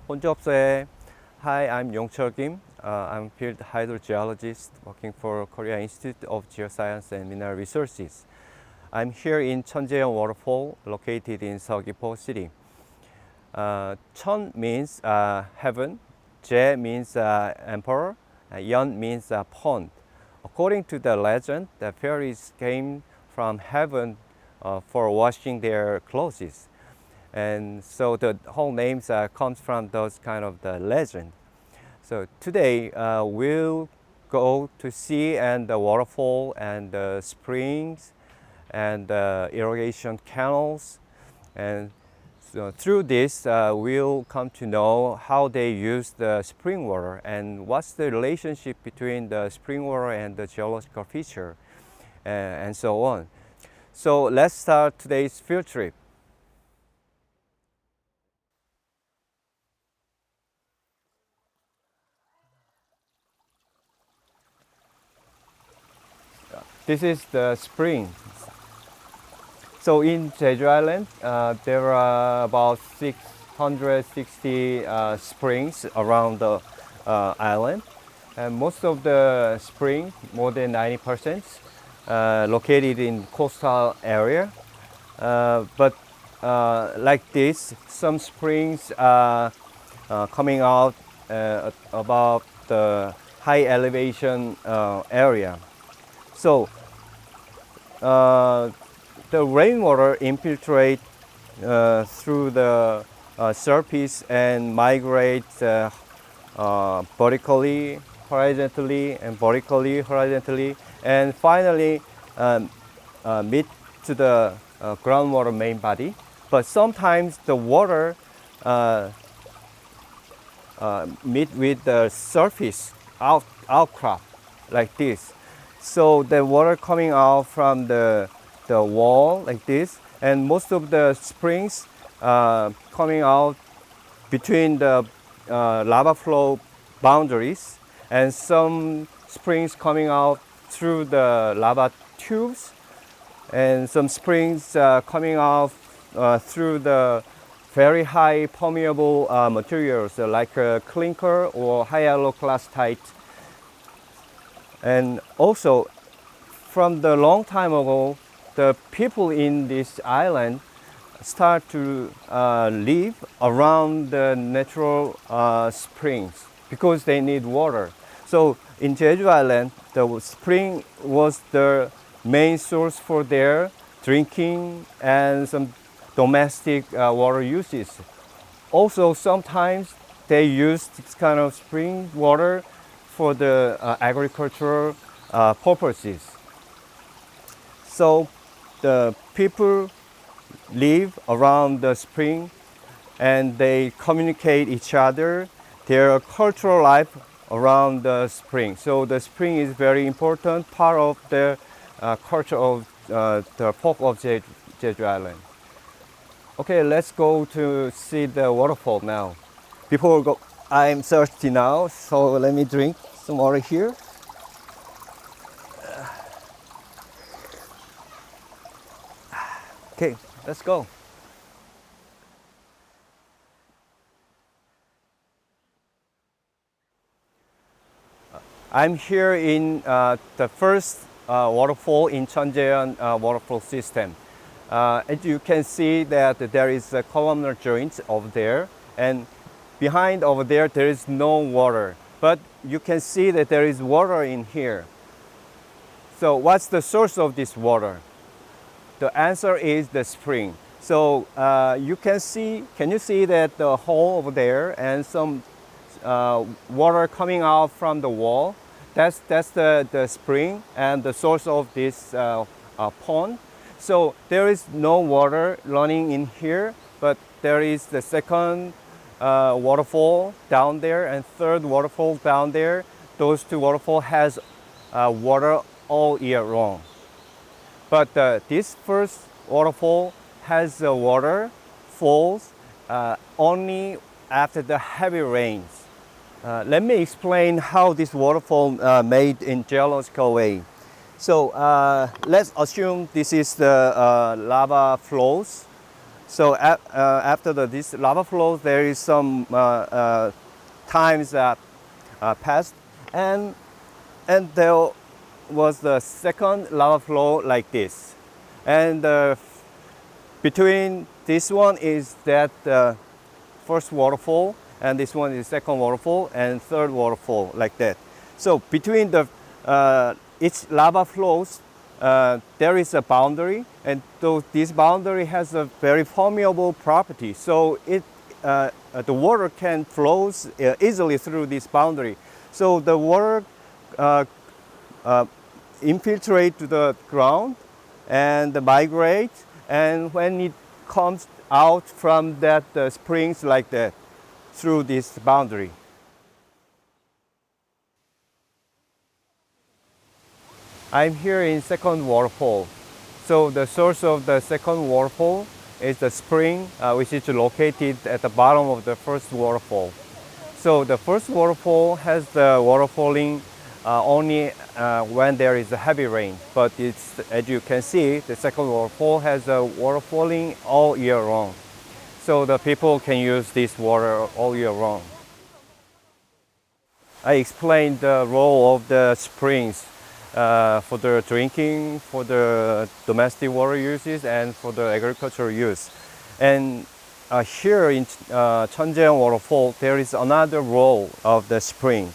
혼자 없어해. Hi, I'm Yongcheol Kim. I'm field hydrogeologist working for Korea Institute of Geoscience and Mineral Resources. I'm here in Cheonjeon waterfall located in Seogwipo City. Cheon means heaven, Je means emperor, Yeon means pond. According to the legend, the fairies came from heaven for washing their clothes. And so the whole names comes from those kind of the legend. So today we'll go to see and the waterfall and the springs and irrigation canals, and so through this we'll come to know how they use the spring water and what's the relationship between the spring water and the geological feature and so on. So let's start today's field trip. This is the spring. So in Jeju Island, there are about 660 springs around the island. And most of the springs, more than 90%, located in coastal area. But like this, some springs are coming out above the high elevation area. So the rainwater infiltrate through the surface and migrate vertically, horizontally, and vertically, horizontally, and finally meet to the groundwater main body. But sometimes the water meet with the surface outcrop like this. So the water coming out from the wall like this, and most of the springs coming out between the lava flow boundaries, and some springs coming out through the lava tubes, and some springs coming out through the very high permeable materials like clinker or high hyaloclastite. And also, from the long time ago, the people in this island start to live around the natural springs because they need water. So in Jeju Island, the spring was the main source for their drinking and some domestic water uses. Also, sometimes they use this kind of spring water for the agricultural purposes. So the people live around the spring and they communicate each other, their cultural life around the spring. So the spring is very important part of the culture of the folk of Jeju Island. Okay, let's go to see the waterfall now. Before we go, I'm thirsty now, so let me drink some water here. Okay, let's go. I'm here in the first waterfall in Cheonjeon waterfall system. As you can see that there is a columnar joint over there, and behind over there is no water. But you can see that there is water in here. So what's the source of this water? The answer is the spring. So you can you see that the hole over there and some water coming out from the wall? That's the spring and the source of this pond. So there is no water running in here, but there is the second waterfall down there and third waterfall down there. Those two waterfalls has water all year long. But this first waterfall has water falls only after the heavy rains. Let me explain how this waterfall made in geological way. So let's assume this is the lava flows, So after this lava flow, there is some times that passed, and there was the second lava flow like this, and between this one is that first waterfall, and this one is second waterfall and third waterfall like that. So between the each lava flows, there is a boundary, and this boundary has a very permeable property. So the water can flow easily through this boundary. So the water infiltrate to the ground and migrate, and when it comes out from that springs like that through this boundary. I'm here in second waterfall. So the source of the second waterfall is the spring, which is located at the bottom of the first waterfall. So the first waterfall has the water falling only when there is a heavy rain. But it's, as you can see, the second waterfall has water falling all year long. So the people can use this water all year long. I explained the role of the springs for the drinking, for the domestic water uses, and for the agricultural use. And here in Cheonjeon waterfall, there is another role of the spring,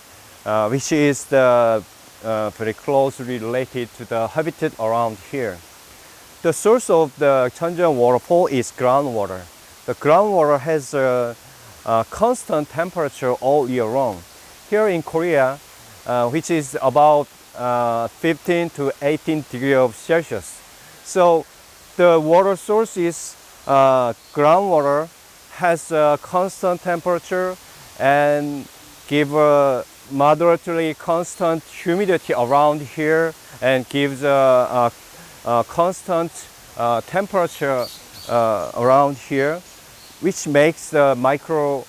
which is very closely related to the habitat around here. The source of the Cheonjeon waterfall is groundwater. The groundwater has a constant temperature all year long. Here in Korea, which is about 15 to 18 degrees of Celsius. So the water source is groundwater, has a constant temperature and give a moderately constant humidity around here, and gives a constant temperature around here, which makes the micro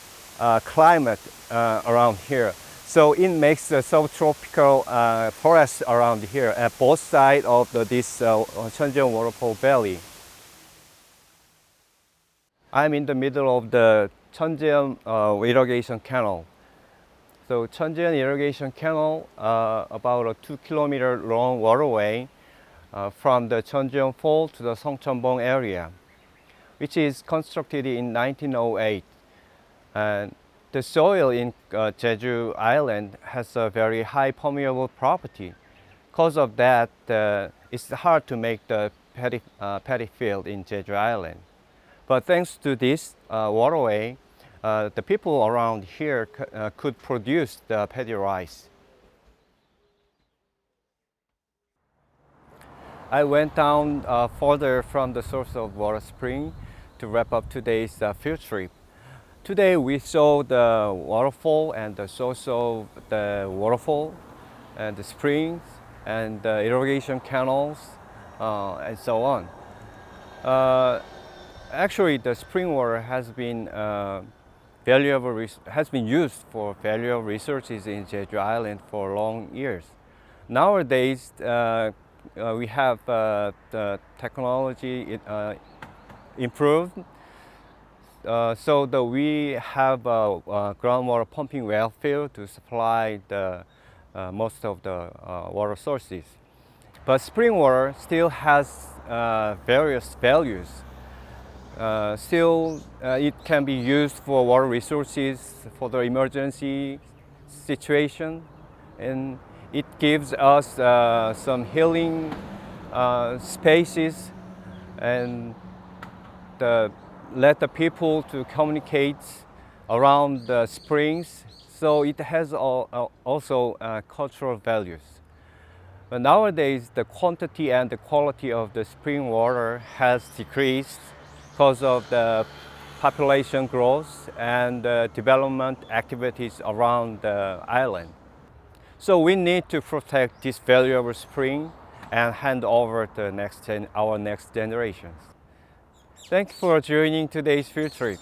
climate around here. So it makes a subtropical forest around here at both sides of this Cheonjeon waterfall valley. I'm in the middle of the Cheonjeon irrigation canal. So Cheonjeon irrigation canal, about a 2-kilometer long waterway from the Cheonjeon Fall to the Seongcheonbong area, which is constructed in 1908. And the soil in Jeju Island has a very high permeable property. Because of that, it's hard to make the paddy field in Jeju Island. But thanks to this waterway, the people around here could produce the paddy rice. I went down further from the source of water spring to wrap up today's field trip. Today we saw the waterfall and the source of the waterfall and the springs and the irrigation canals and so on. Actually, the spring water has been used for valuable resources in Jeju Island for long years. Nowadays, we have the technology improved. So that we have a groundwater pumping well field to supply the most of the water sources. But spring water still has various values. Still, it can be used for water resources for the emergency situation, and it gives us some healing spaces, and let the people to communicate around the springs. So it has also cultural values. But nowadays, the quantity and the quality of the spring water has decreased because of the population growth and development activities around the island. So we need to protect this valuable spring and hand over to our next generations. Thank you for joining today's field trip.